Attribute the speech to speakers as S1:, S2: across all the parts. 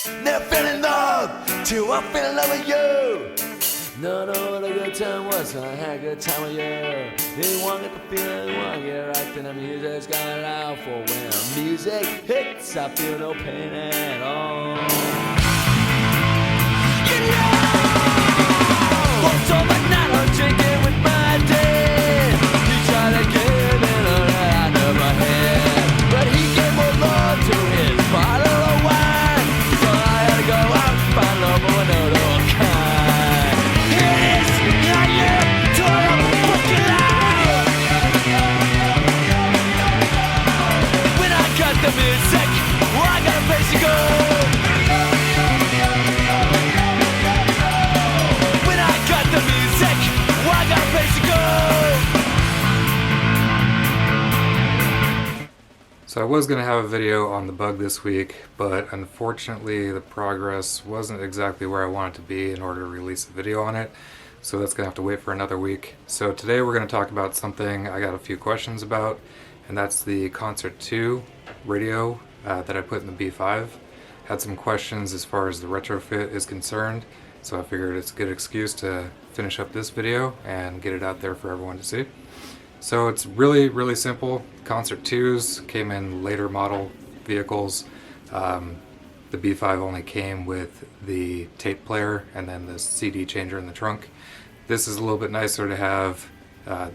S1: Never fell in love till I fell in love with you. No, no, what a good time was. I had a good time with you. Anyone get the feeling, anyone get right, then the music's got it out for when music hits. I feel no pain at all. You know, what's all the night I'm drinking with my dad. He tried to give me a ride of my head, but he gave more love to his bottle of wine. So I had to go out and find love for another kind. Here it is, here I am, till I'm fucking out. When I cut the music, well, I got a place to go. When I cut the music, well, I got a place to go.
S2: So I was going to have a video on the bug this week, but unfortunately the progress wasn't exactly where I wanted it to be in order to release a video on it. So that's going to have to wait for another week. So today we're going to talk about something I got a few questions about, and that's the Concert 2 radio that I put in the B5. Had some questions as far as the retrofit is concerned, so I figured it's a good excuse to finish up this video and get it out there for everyone to see. So it's really simple. Concert 2s came in later model vehicles. The B5 only came with the tape player and then the CD changer in the trunk. This is a little bit nicer to have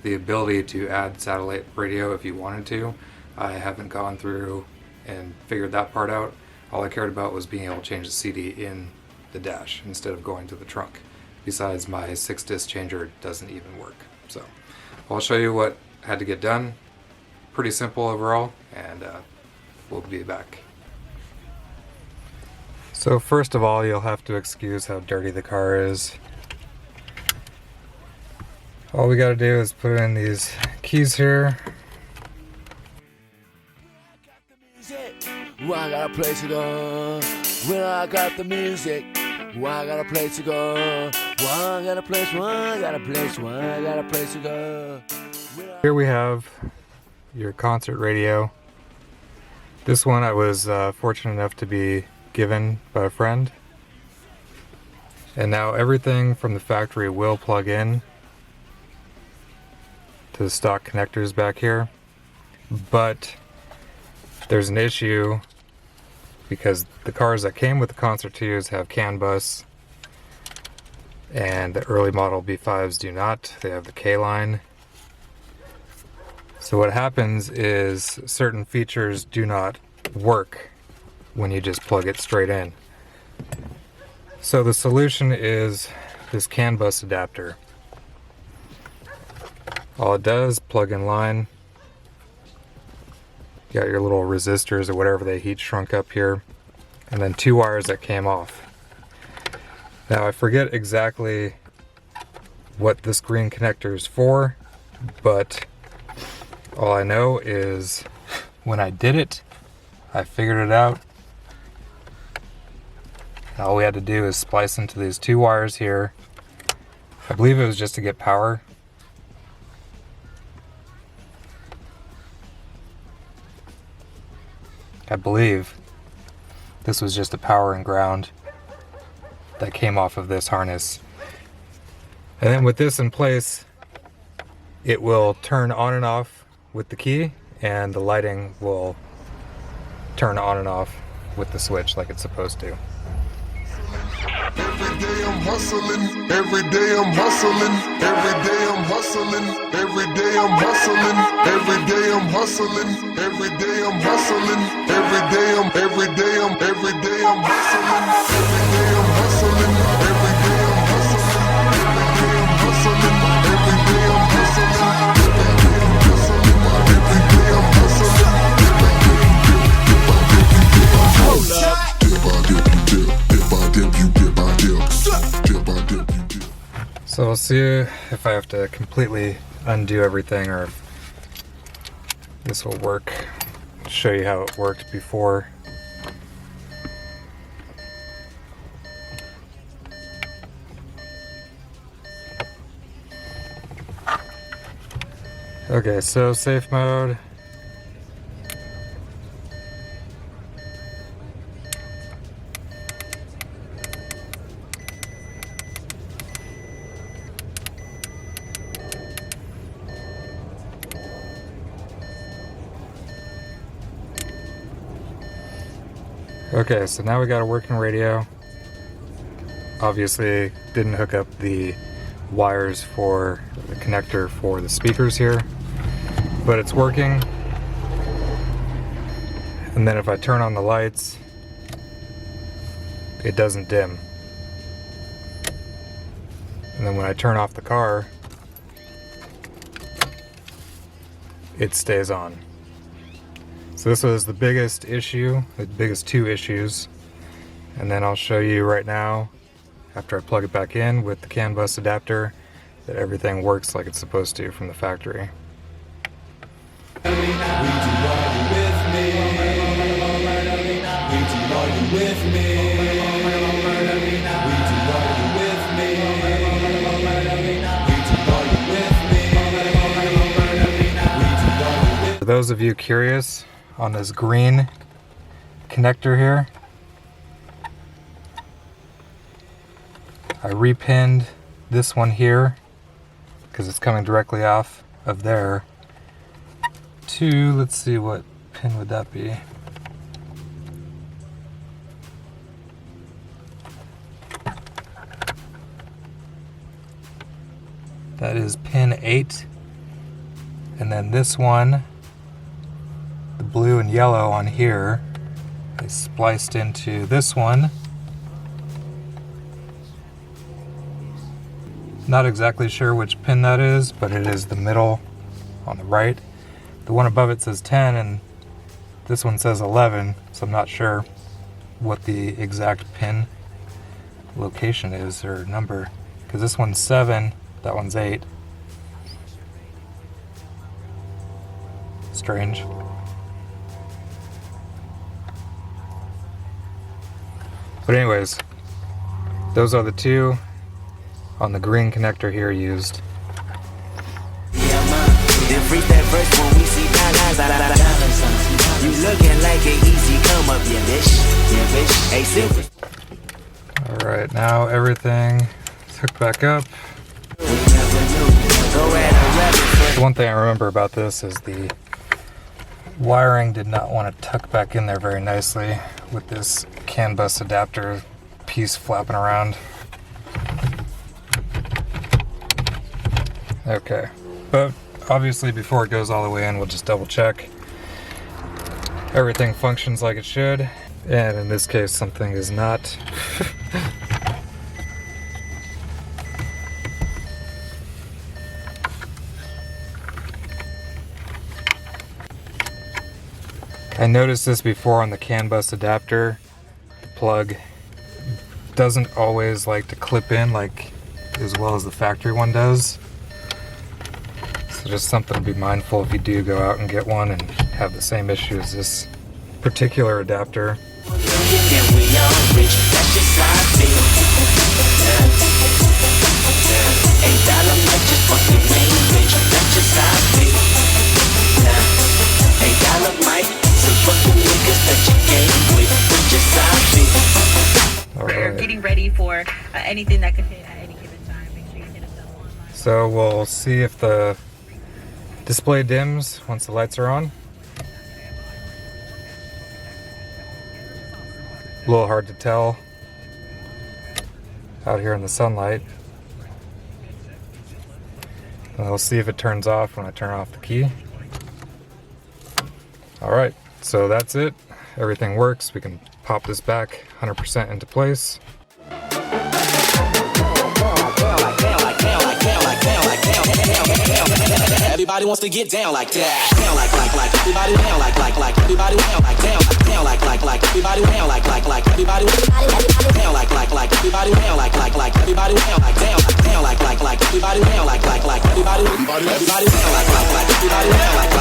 S2: the ability to add satellite radio if you wanted to. I haven't gone through and figured that part out. All I cared about was being able to change the CD in the dash instead of going to the trunk. Besides, my 6-disc changer doesn't even work. So I'll show you what had to get done. Pretty simple overall, and we'll be back. So first of all, you'll have to excuse how dirty the car is. All we gotta do is put in these keys here.
S1: Well, I got a place to go. Well, I got the music. Well, I got a place to go. Well, I got a place. Well, I got a place. Well, I got a place to go.
S2: Here we have your concert radio. This one I was fortunate enough to be given by a friend. And now everything from the factory will plug in to the stock connectors back here. But there's an issue because the cars that came with the Concert 2s have CAN bus, and the early model B5s do not. They have the K line. So what happens is certain features do not work when you just plug it straight in. So the solution is this CAN bus adapter. All it does, plug in line. You got your little resistors or whatever they heat shrunk up here, and then 2 wires that came off. Now I forget exactly what this green connector is for, but all I know is when I did it, I figured it out. All we had to do is splice into these 2 wires here. I believe it was just to get power. I believe this was just a power and ground that came off of this harness. And then with this in place, it will turn on and off with the key, and the lighting will turn on and off with the switch like it's supposed to.
S3: Every day I'm hustling, every day I'm hustling, every day I'm hustling, every day I'm hustling, every day I'm hustling, every day I'm hustling, every day I'm hustling, every day I'm hustling, every day I'm hustling, every day I'm hustling, every day I'm hustling, every day I'm
S2: So we'll see if I have to completely undo everything or if this will work. I'll show you how it worked before. Okay, so safe mode. Okay, so now we got a working radio. Obviously didn't hook up the wires for the connector for the speakers here, but it's working. And then if I turn on the lights, it doesn't dim. And then when I turn off the car, it stays on. So this was the biggest issue, the biggest two issues. And then I'll show you right now, after I plug it back in with the CAN bus adapter, that everything works like it's supposed to from the factory. For those of you curious on this green connector here, I repinned this one here because it's coming directly off of there to, let's see, what pin would that be? That is pin 8. And then this one, the blue and yellow on here, is spliced into this one. Not exactly sure which pin that is, but it is the middle on the right. The one above it says 10 and this one says 11, so I'm not sure what the exact pin location is or number, because this one's 7, that one's 8. Strange. But anyways, those are the two on the green connector here used. Alright, now everything is hooked back up. The one thing I remember about this is the wiring did not want to tuck back in there very nicely with this CAN bus adapter piece flapping around. Okay, but obviously before it goes all the way in, we'll just double check everything functions like it should, and in this case something is not. I noticed this before on the CAN bus adapter. The plug doesn't always like to clip in like as well as the factory one does. So just something to be mindful if you do go out and get one and have the same issue as this particular adapter.
S4: We're getting ready for anything that could hit at any given time. Make sure you hit us up online.
S2: So we'll see if the display dims once the lights are on. A little hard to tell out here in the sunlight. And we'll see if it turns off when I turn off the key. Alright, so that's it. Everything works. We can pop this back 100% into place.
S5: Everybody wants to get down like that. Down like everybody down like everybody down like down like everybody down like everybody down like everybody down like everybody down like down like everybody down like everybody down like everybody down like everybody down like everybody down like down like everybody down like everybody down like down.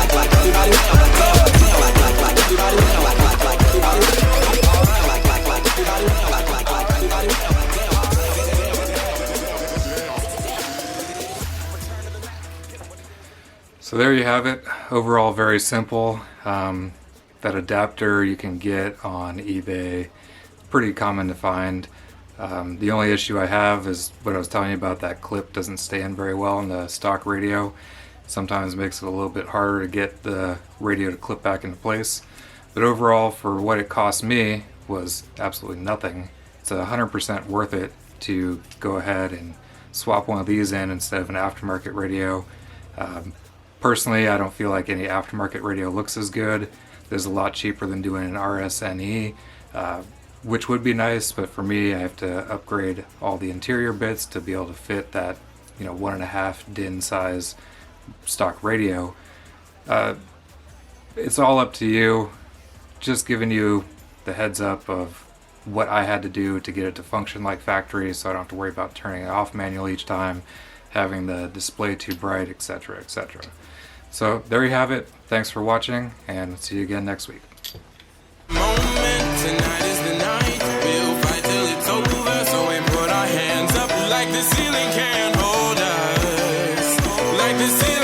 S2: So there you have it. Overall, very simple. That adapter you can get on eBay. Pretty common to find. The only issue I have is what I was telling you about, that clip doesn't stay in very well in the stock radio. Sometimes makes it a little bit harder to get the radio to clip back into place. But overall, for what it cost me, was absolutely nothing. It's 100% worth it to go ahead and swap one of these in instead of an aftermarket radio. Personally, I don't feel like any aftermarket radio looks as good. It's a lot cheaper than doing an RSNE, which would be nice, but for me, I have to upgrade all the interior bits to be able to fit that, 1.5 DIN size stock radio. It's all up to you. Just giving you the heads up of what I had to do to get it to function like factory, so I don't have to worry about turning it off manually each time, having the display too bright, etc., etc. So there you have it. Thanks for watching, and see you again next week.
S1: Moment, tonight is the night. We'll fight till it's over, so we put our hands up like the ceiling can't hold us. Like the ceiling